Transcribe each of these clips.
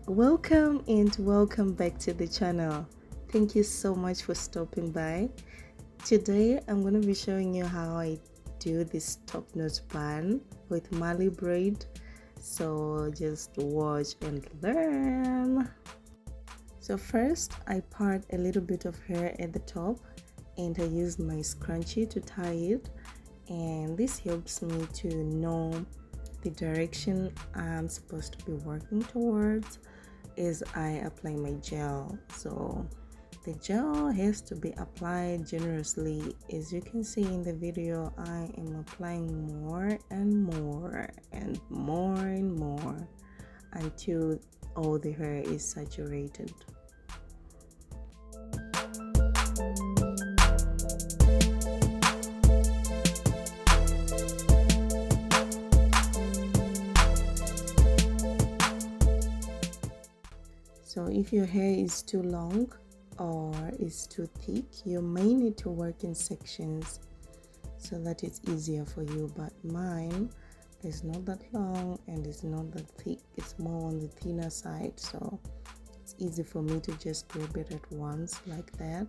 Welcome and welcome back to the channel. Thank you so much for stopping by. Today I'm going to be showing you how I do this top-notch bun with Mali braid. So just watch and learn. So first I part a little bit of hair at the top and I use my scrunchie to tie it, and this helps me to know the direction I'm supposed to be working towards as I apply my gel. So the gel has to be applied generously. As you can see in the video, I am applying more and more and more and more until all the hair is saturated. So if your hair is too long or is too thick, you may need to work in sections so that it's easier for you, but mine is not that long and it's not that thick. It's more on the thinner side, so it's easy for me to just grab it at once like that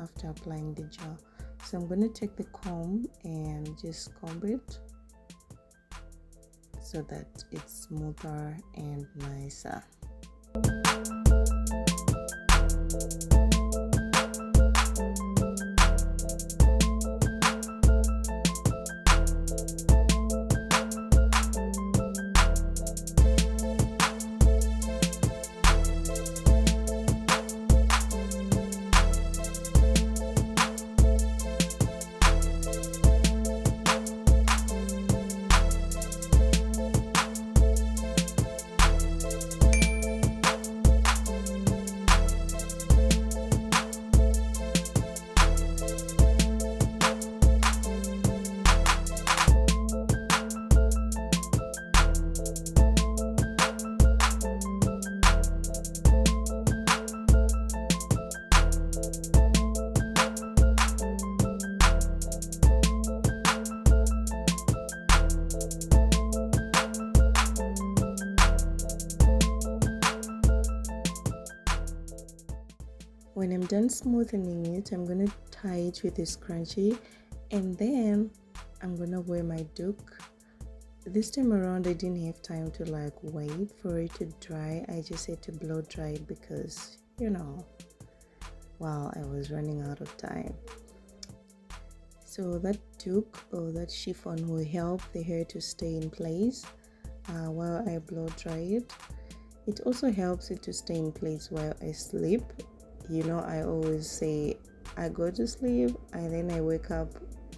after applying the gel. So I'm going to take the comb and just comb it so that it's smoother and nicer. When I'm done smoothing it, I'm going to tie it with a scrunchie, and then I'm going to wear my duke. This time around I didn't have time to wait for it to dry. I just had to blow dry it because, I was running out of time. So that duke or that chiffon will help the hair to stay in place while I blow dry it. It also helps it to stay in place while I sleep. I always say I go to sleep and then I wake up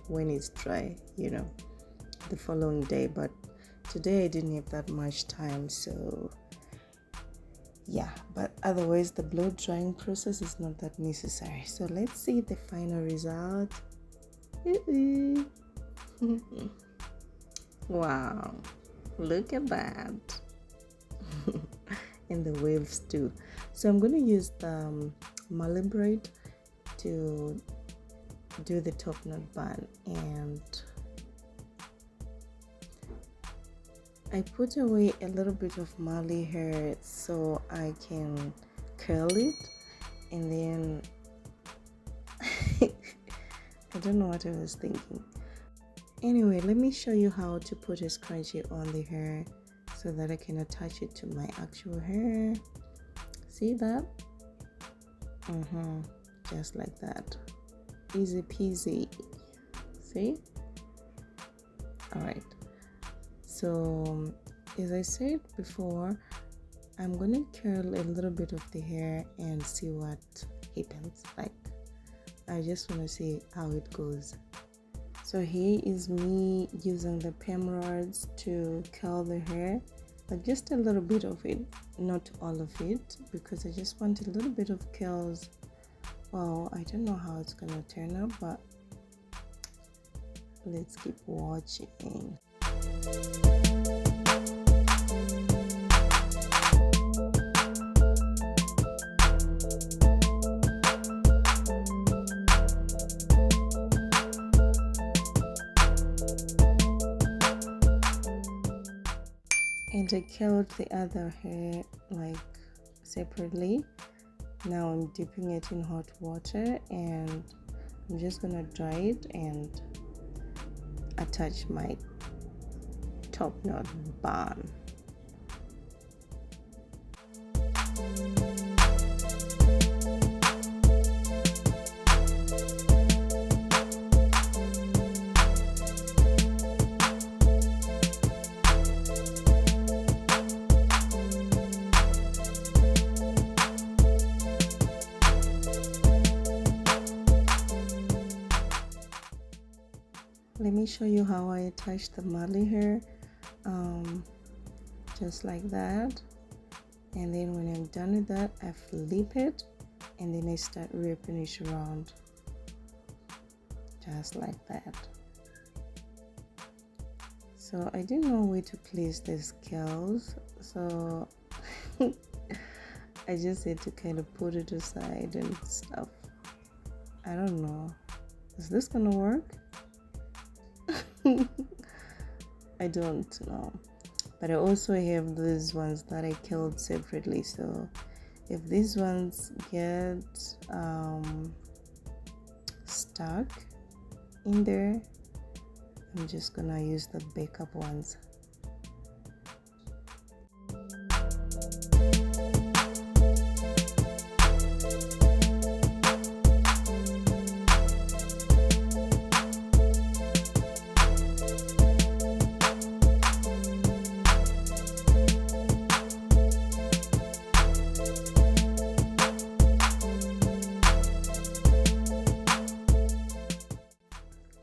when it's dry, the following day. But today I didn't have that much time, so yeah. But otherwise the blow drying process is not that necessary. So let's see the final result. Wow, look at that. And the waves too. So I'm going to use the Mali braid to do the top knot bun, and I put away a little bit of Mali hair so I can curl it, and then I don't know what I was thinking. Anyway, let me show you how to put a scrunchie on the hair so that I can attach it to my actual hair. See that? Just like that. Easy peasy. See? Alright. So as I said before, I'm gonna curl a little bit of the hair and see what happens. I just want to see how it goes. So here is me using the perm rods to curl the hair, but just a little bit of it, not all of it, because I just want a little bit of curls. Well, I don't know how it's gonna turn out, but let's keep watching. And I curled the other hair like separately. Now I'm dipping it in hot water and I'm just gonna dry it and attach my top knot bun. Let me show you how I attach the Mali hair, just like that. And then when I'm done with that, I flip it and then I start wrapping it around, just like that. So I didn't know where to place these curls, so I just had to kind of put it aside and stuff. I don't know, is this gonna work? I don't know, but I also have these ones that I curled separately, so if these ones get stuck in there, I'm just gonna use the backup ones.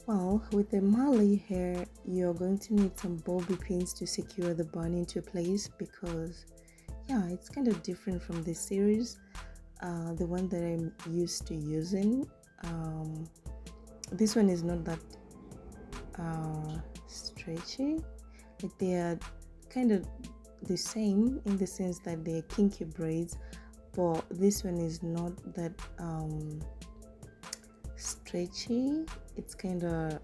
Well, with the Mali hair, you're going to need some bobby pins to secure the bun into place, because yeah, it's kind of different from this series, the one that I'm used to using. This one is not that stretchy. Like, they are kind of the same in the sense that they're kinky braids, but this one is not that stretchy. It's kind of,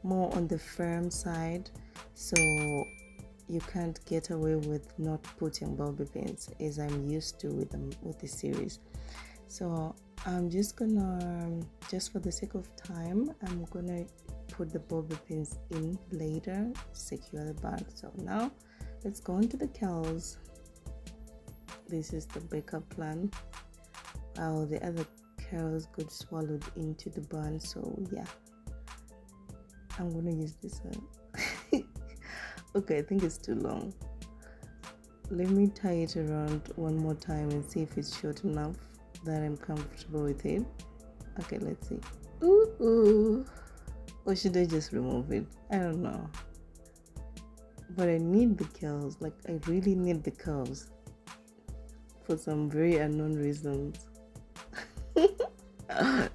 more on the firm side, so you can't get away with not putting bobby pins as I'm used to with the series. So I'm just gonna, just for the sake of time, I'm gonna put the bobby pins in later, secure the bun. So now let's go into the curls. This is the backup plan, while the other curls got swallowed into the bun. So yeah, I'm gonna use this one. Okay, I think it's too long. Let me tie it around one more time and see if it's short enough that I'm comfortable with it. Okay, let's see. Ooh. Or should I just remove it? I don't know. But I need the curls. Like, I really need the curls for some very unknown reasons.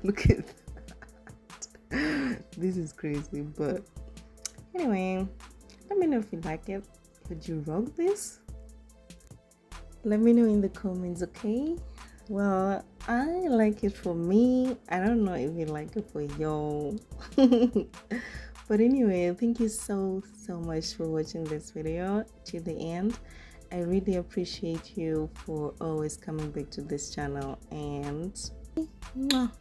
Look at that. This is crazy, but anyway, let me know if you like it. Would you rock this? Let me know in the comments, okay? Well, I like it for me. I don't know if you like it for y'all. But anyway, thank you so much for watching this video to the end. I really appreciate you for always coming back to this channel, and mwah.